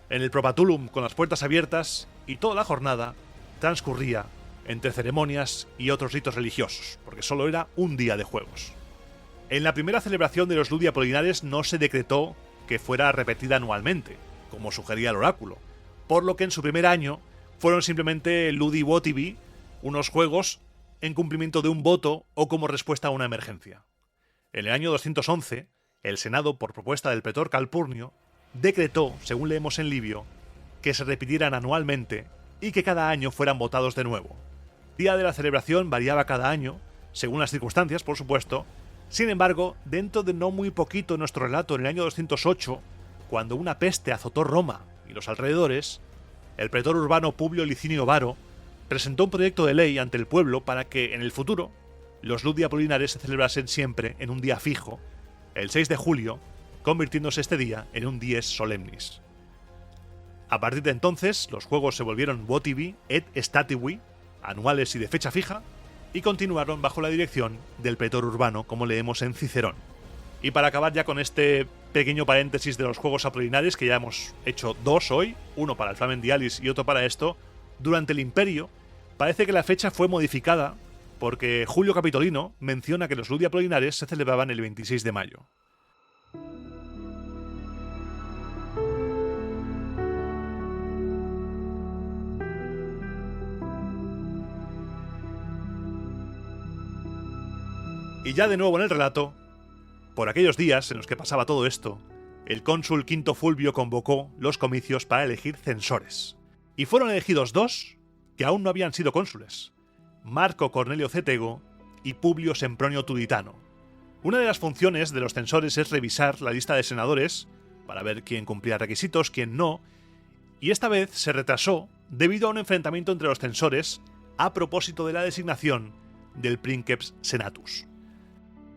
en el Propatulum con las puertas abiertas y toda la jornada transcurría entre ceremonias y otros ritos religiosos, porque solo era un día de juegos. En la primera celebración de los Ludi Apolinares no se decretó que fuera repetida anualmente, como sugería el oráculo, por lo que en su primer año fueron simplemente Ludi Votivi, unos juegos en cumplimiento de un voto o como respuesta a una emergencia. En el año 211, el Senado, por propuesta del pretor Calpurnio, decretó, según leemos en Livio, que se repitieran anualmente y que cada año fueran votados de nuevo. El día de la celebración variaba cada año, según las circunstancias, por supuesto. Sin embargo, dentro de no muy poquito nuestro relato, en el año 208, cuando una peste azotó Roma y los alrededores, el pretor urbano Publio Licinio Varo presentó un proyecto de ley ante el pueblo para que, en el futuro, los Ludi Apolinares se celebrasen siempre en un día fijo, el 6 de julio, convirtiéndose este día en un dies solemnis. A partir de entonces, los juegos se volvieron votivi et stativi, anuales y de fecha fija, y continuaron bajo la dirección del pretor urbano, como leemos en Cicerón. Y para acabar ya con este pequeño paréntesis de los Juegos Apolinares, que ya hemos hecho 2 hoy, uno para el Flamen Dialis y otro para esto, durante el Imperio, parece que la fecha fue modificada porque Julio Capitolino menciona que los Ludi Apolinares se celebraban el 26 de mayo. Y ya de nuevo en el relato, por aquellos días en los que pasaba todo esto, el cónsul Quinto Fulvio convocó los comicios para elegir censores. Y fueron elegidos 2 que aún no habían sido cónsules: Marco Cornelio Cetego y Publio Sempronio Tuditano. Una de las funciones de los censores es revisar la lista de senadores para ver quién cumplía requisitos, quién no, y esta vez se retrasó debido a un enfrentamiento entre los censores a propósito de la designación del Princeps Senatus.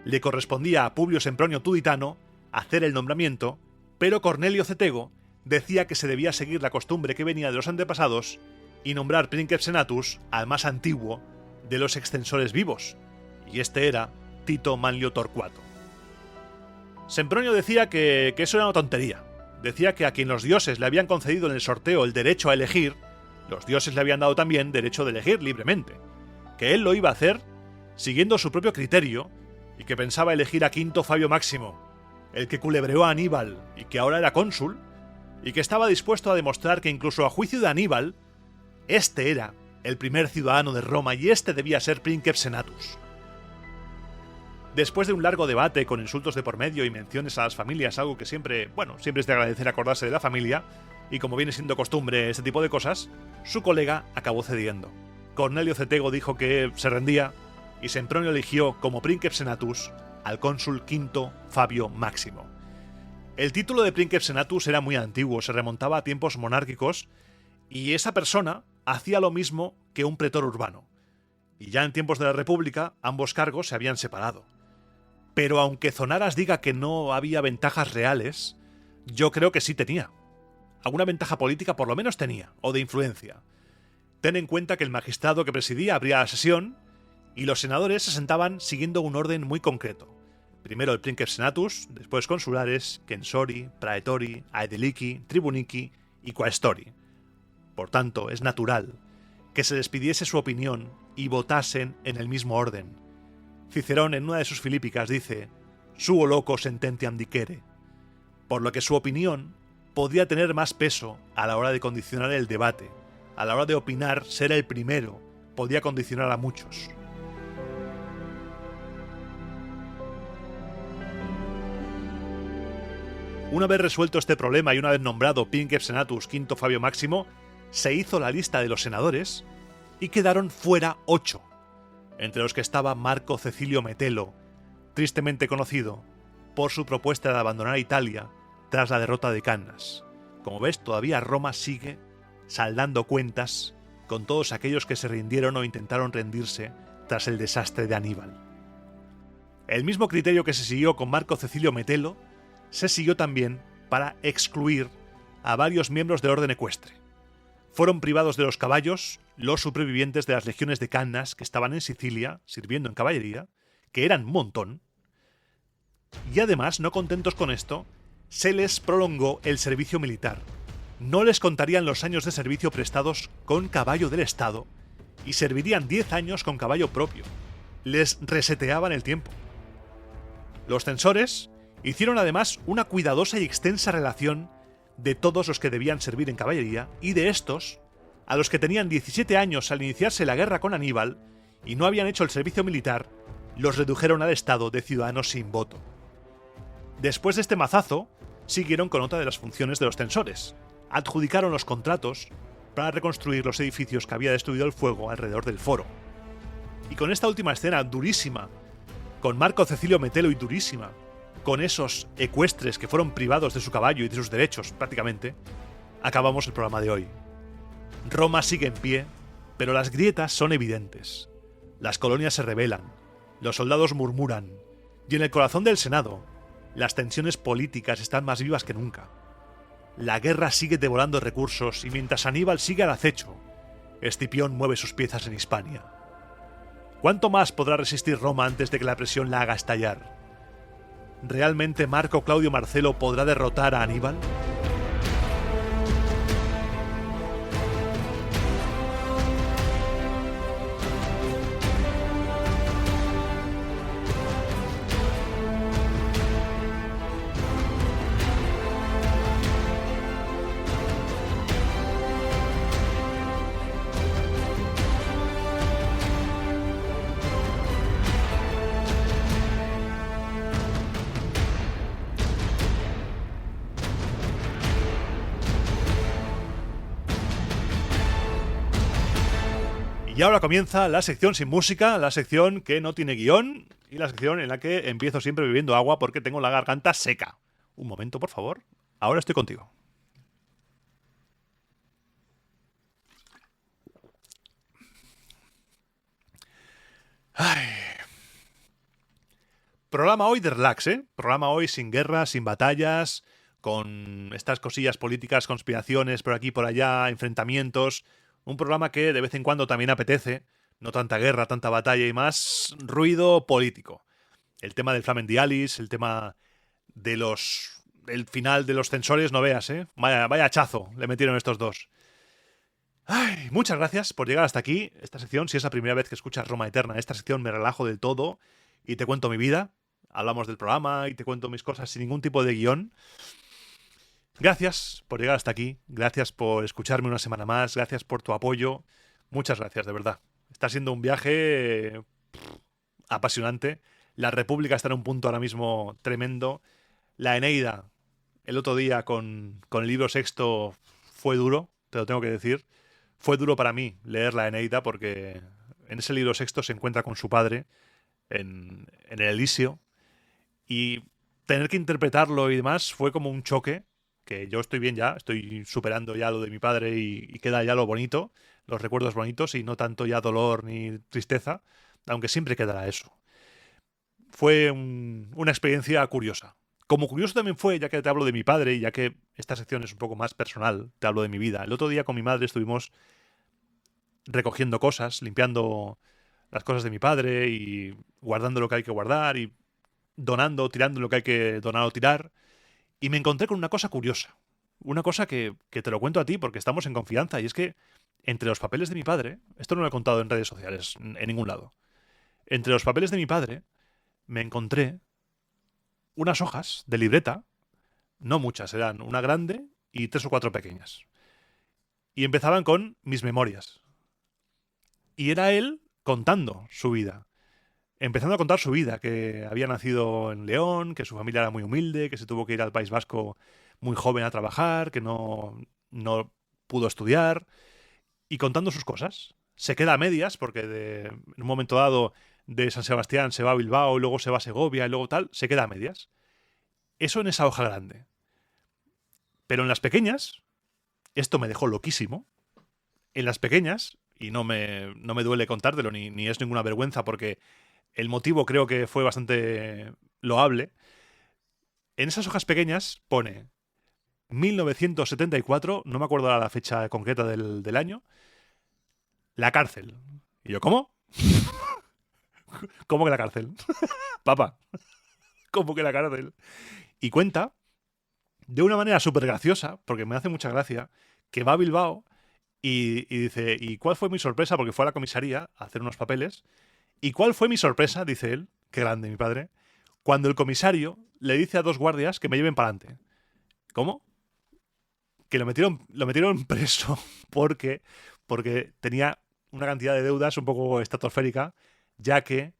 Le correspondía a Publio Sempronio Tuditano hacer el nombramiento, pero Cornelio Cetego decía que se debía seguir la costumbre que venía de los antepasados y nombrar Princeps Senatus al más antiguo de los extensores vivos, y este era Tito Manlio Torquato. Sempronio decía que eso era una tontería. Decía que a quien los dioses le habían concedido en el sorteo el derecho a elegir, los dioses le habían dado también derecho de elegir libremente, que él lo iba a hacer siguiendo su propio criterio y que pensaba elegir a Quinto Fabio Máximo, el que culebreó a Aníbal y que ahora era cónsul, y que estaba dispuesto a demostrar que incluso a juicio de Aníbal, este era el primer ciudadano de Roma y este debía ser Princeps Senatus. Después de un largo debate con insultos de por medio y menciones a las familias, algo que siempre es de agradecer acordarse de la familia, y como viene siendo costumbre este tipo de cosas, su colega acabó cediendo. Cornelio Cetego dijo que se rendía, y Sempronio eligió como Princeps Senatus al cónsul Quinto Fabio Máximo. El título de Princeps Senatus era muy antiguo, se remontaba a tiempos monárquicos, y esa persona hacía lo mismo que un pretor urbano. Y ya en tiempos de la República, ambos cargos se habían separado. Pero aunque Zonaras diga que no había ventajas reales, yo creo que sí tenía. Alguna ventaja política por lo menos tenía, o de influencia. Ten en cuenta que el magistrado que presidía abría la sesión, y los senadores se sentaban siguiendo un orden muy concreto. Primero el Princeps Senatus, después consulares, censori, praetori, aedilici, tribunici y quaestori. Por tanto, es natural que se les pidiese su opinión y votasen en el mismo orden. Cicerón en una de sus Filípicas dice: «Suo loco sententiam dicere», por lo que su opinión podía tener más peso a la hora de condicionar el debate, a la hora de opinar, ser el primero podía condicionar a muchos. Una vez resuelto este problema y una vez nombrado Princeps Senatus Quinto Fabio Máximo, se hizo la lista de los senadores y quedaron fuera 8, entre los que estaba Marco Cecilio Metelo, tristemente conocido por su propuesta de abandonar Italia tras la derrota de Cannas. Como ves, todavía Roma sigue saldando cuentas con todos aquellos que se rindieron o intentaron rendirse tras el desastre de Aníbal. El mismo criterio que se siguió con Marco Cecilio Metelo se siguió también para excluir a varios miembros del orden ecuestre. Fueron privados de los caballos los supervivientes de las legiones de Cannas que estaban en Sicilia sirviendo en caballería, que eran un montón, y además, no contentos con esto, se les prolongó el servicio militar. No les contarían los años de servicio prestados con caballo del Estado y servirían 10 años con caballo propio. Les reseteaban el tiempo. Los censores hicieron además una cuidadosa y extensa relación de todos los que debían servir en caballería y de estos, a los que tenían 17 años al iniciarse la guerra con Aníbal y no habían hecho el servicio militar, los redujeron al estado de ciudadanos sin voto. Después de este mazazo, siguieron con otra de las funciones de los censores. Adjudicaron los contratos para reconstruir los edificios que había destruido el fuego alrededor del foro. Y con esta última escena durísima, con Marco Cecilio Metelo y durísima, con esos ecuestres que fueron privados de su caballo y de sus derechos prácticamente, acabamos el programa de hoy. Roma sigue en pie, pero las grietas son evidentes. Las colonias se rebelan, los soldados murmuran, y en el corazón del Senado, las tensiones políticas están más vivas que nunca. La guerra sigue devorando recursos y mientras Aníbal sigue al acecho, Escipión mueve sus piezas en Hispania. ¿Cuánto más podrá resistir Roma antes de que la presión la haga estallar? ¿Realmente Marco Claudio Marcelo podrá derrotar a Aníbal? Y ahora comienza la sección sin música, la sección que no tiene guión y la sección en la que empiezo siempre bebiendo agua porque tengo la garganta seca. Un momento, por favor. Ahora estoy contigo. Ay. Programa hoy de relax, ¿eh? Programa hoy sin guerra, sin batallas, con estas cosillas políticas, conspiraciones por aquí, por allá, enfrentamientos. Un programa que de vez en cuando también apetece, no tanta guerra, tanta batalla y más ruido político. El tema del Flamen Dialis, el tema de el final de los censores, no veas, ¿eh? Vaya hachazo le metieron estos dos. Ay, muchas gracias por llegar hasta aquí. Esta sección, si es la primera vez que escuchas Roma Eterna, esta sección me relajo del todo y te cuento mi vida. Hablamos del programa y te cuento mis cosas sin ningún tipo de guión. Gracias por llegar hasta aquí, gracias por escucharme una semana más, gracias por tu apoyo, muchas gracias, de verdad. Está siendo un viaje apasionante. La República está en un punto ahora mismo tremendo. La Eneida, el otro día con el libro sexto, fue duro, te lo tengo que decir. Fue duro para mí leer la Eneida porque en ese libro sexto se encuentra con su padre en el Elíseo y tener que interpretarlo y demás fue como un choque. Que yo estoy bien ya, estoy superando ya lo de mi padre y queda ya lo bonito, los recuerdos bonitos y no tanto ya dolor ni tristeza, aunque siempre quedará eso. Fue una experiencia curiosa. Como curioso también fue, ya que te hablo de mi padre y ya que esta sección es un poco más personal, te hablo de mi vida. El otro día con mi madre estuvimos recogiendo cosas, limpiando las cosas de mi padre y guardando lo que hay que guardar y donando, tirando lo que hay que donar o tirar. Y me encontré con una cosa curiosa. Una cosa que te lo cuento a ti porque estamos en confianza. Y es que entre los papeles de mi padre, esto no lo he contado en redes sociales, en ningún lado. Entre los papeles de mi padre me encontré unas hojas de libreta, no muchas, eran una grande y 3 o 4 pequeñas. Y empezaban con mis memorias. Y era él contando su vida. Empezando a contar su vida, que había nacido en León, que su familia era muy humilde, que se tuvo que ir al País Vasco muy joven a trabajar, que no pudo estudiar, y contando sus cosas. Se queda a medias, porque en un momento dado de San Sebastián se va a Bilbao, y luego se va a Segovia, y luego tal, se queda a medias. Eso en esa hoja grande. Pero en las pequeñas, esto me dejó loquísimo, en las pequeñas, y no me duele contártelo, ni es ninguna vergüenza, porque el motivo creo que fue bastante loable. En esas hojas pequeñas pone 1974, no me acuerdo la fecha concreta del año, la cárcel. Y yo, ¿cómo? ¿Cómo que la cárcel? Papá, ¿cómo que la cárcel? Y cuenta, de una manera súper graciosa, porque me hace mucha gracia, que va a Bilbao y dice, ¿y cuál fue mi sorpresa? Porque fue a la comisaría a hacer unos papeles. ¿Y cuál fue mi sorpresa? Dice él, qué grande mi padre, cuando el comisario le dice a 2 guardias que me lleven para adelante. ¿Cómo? Que lo metieron preso porque tenía una cantidad de deudas un poco estratosférica, ya que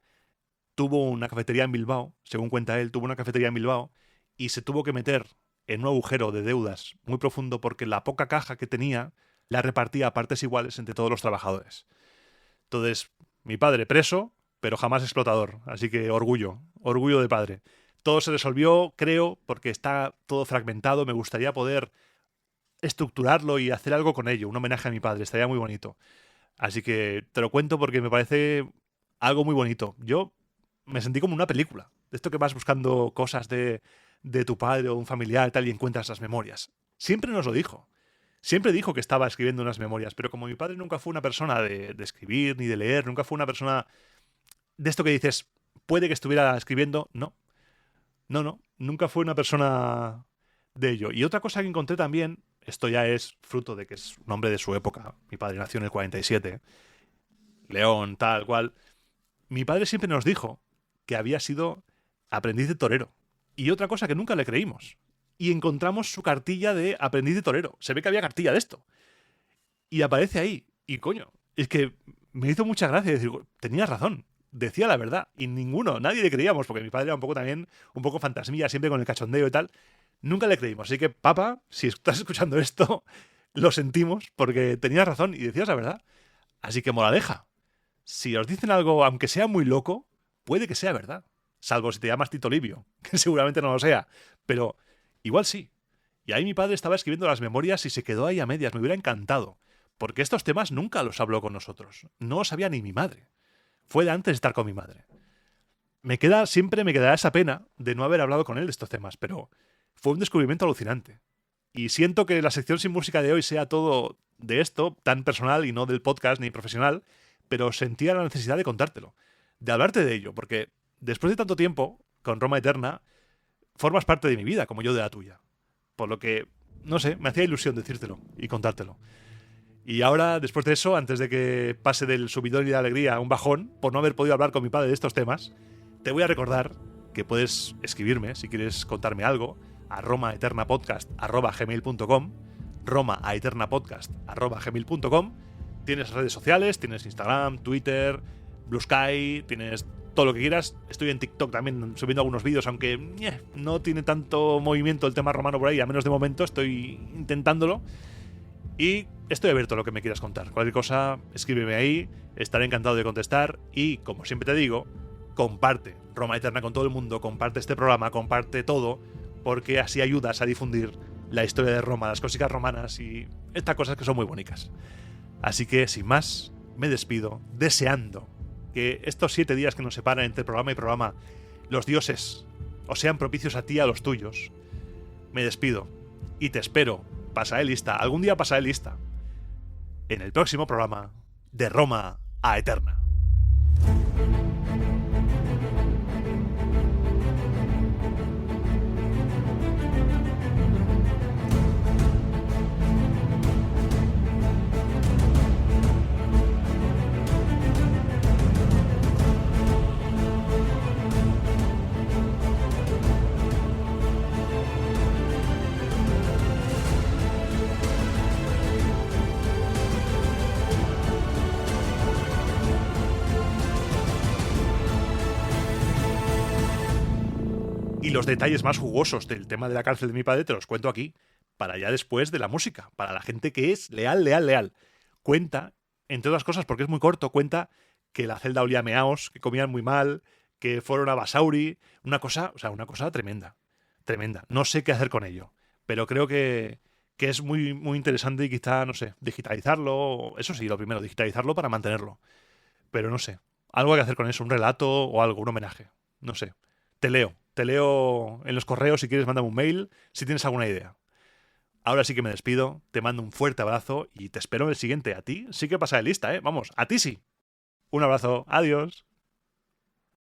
tuvo una cafetería en Bilbao, según cuenta él, tuvo una cafetería en Bilbao y se tuvo que meter en un agujero de deudas muy profundo porque la poca caja que tenía la repartía a partes iguales entre todos los trabajadores. Entonces, mi padre preso, pero jamás explotador. Así que orgullo de padre. Todo se resolvió, creo, porque está todo fragmentado. Me gustaría poder estructurarlo y hacer algo con ello, un homenaje a mi padre, estaría muy bonito. Así que te lo cuento porque me parece algo muy bonito. Yo me sentí como una película, de esto que vas buscando cosas de tu padre o un familiar tal y encuentras las memorias. Siempre nos lo dijo. Siempre dijo que estaba escribiendo unas memorias, pero como mi padre nunca fue una persona de escribir ni de leer, nunca fue una persona de esto que dices, puede que estuviera escribiendo, no. No, nunca fue una persona de ello. Y otra cosa que encontré también, esto ya es fruto de que es un hombre de su época, mi padre nació en el 47, León, tal cual, mi padre siempre nos dijo que había sido aprendiz de torero. Y otra cosa que nunca le creímos. Y encontramos su cartilla de aprendiz de torero. Se ve que había cartilla de esto. Y aparece ahí. Y coño, es que me hizo mucha gracia decir, tenías razón. Decía la verdad. Y nadie le creíamos, porque mi padre era un poco también, un poco fantasmilla, siempre con el cachondeo y tal. Nunca le creímos. Así que, papá, si estás escuchando esto, lo sentimos, porque tenías razón y decías la verdad. Así que moraleja. Si os dicen algo, aunque sea muy loco, puede que sea verdad. Salvo si te llamas Tito Livio, que seguramente no lo sea. Pero igual sí. Y ahí mi padre estaba escribiendo las memorias y se quedó ahí a medias. Me hubiera encantado. Porque estos temas nunca los habló con nosotros. No los sabía ni mi madre. Fue de antes de estar con mi madre. Siempre me quedará esa pena de no haber hablado con él de estos temas, pero fue un descubrimiento alucinante. Y siento que la sección sin música de hoy sea todo de esto, tan personal y no del podcast ni profesional, pero sentía la necesidad de contártelo, de hablarte de ello, porque después de tanto tiempo, con Roma Eterna, formas parte de mi vida, como yo de la tuya. Por lo que, no sé, me hacía ilusión decírtelo y contártelo. Y ahora, después de eso, antes de que pase del subidón y de alegría a un bajón, por no haber podido hablar con mi padre de estos temas, te voy a recordar que puedes escribirme, si quieres contarme algo, a romaeternapodcast@gmail.com, romaeternapodcast@gmail.com. Tienes redes sociales, tienes Instagram, Twitter, Blue Sky, tienes todo lo que quieras. Estoy en TikTok también subiendo algunos vídeos, aunque no tiene tanto movimiento el tema romano por ahí, al menos de momento, estoy intentándolo. Y estoy abierto a lo que me quieras contar. Cualquier cosa, escríbeme ahí, estaré encantado de contestar. Y, como siempre te digo, comparte Roma Eterna con todo el mundo, comparte este programa, comparte todo, porque así ayudas a difundir la historia de Roma, las clásicas romanas y estas cosas que son muy bonitas. Así que, sin más, me despido, deseando que estos 7 días que nos separan entre programa y programa, los dioses os sean propicios a ti y a los tuyos. Me despido y te espero, pasaré lista, algún día pasaré lista, en el próximo programa de Roma a Eterna. Y los detalles más jugosos del tema de la cárcel de mi padre te los cuento aquí, para ya después de la música, para la gente que es leal. Cuenta, entre otras cosas, porque es muy corto, cuenta que la celda olía a meaos, que comían muy mal, que fueron a Basauri, una cosa tremenda. No sé qué hacer con ello, pero creo que es muy, muy interesante y quizá, no sé, digitalizarlo, eso sí, lo primero, digitalizarlo para mantenerlo. Pero no sé, algo hay que hacer con eso, un relato o algo, un homenaje, no sé. Te leo en los correos si quieres, mándame un mail si tienes alguna idea. Ahora sí que me despido, te mando un fuerte abrazo y te espero en el siguiente. A ti sí que pasa de lista, ¿eh? Vamos, a ti sí. Un abrazo, adiós.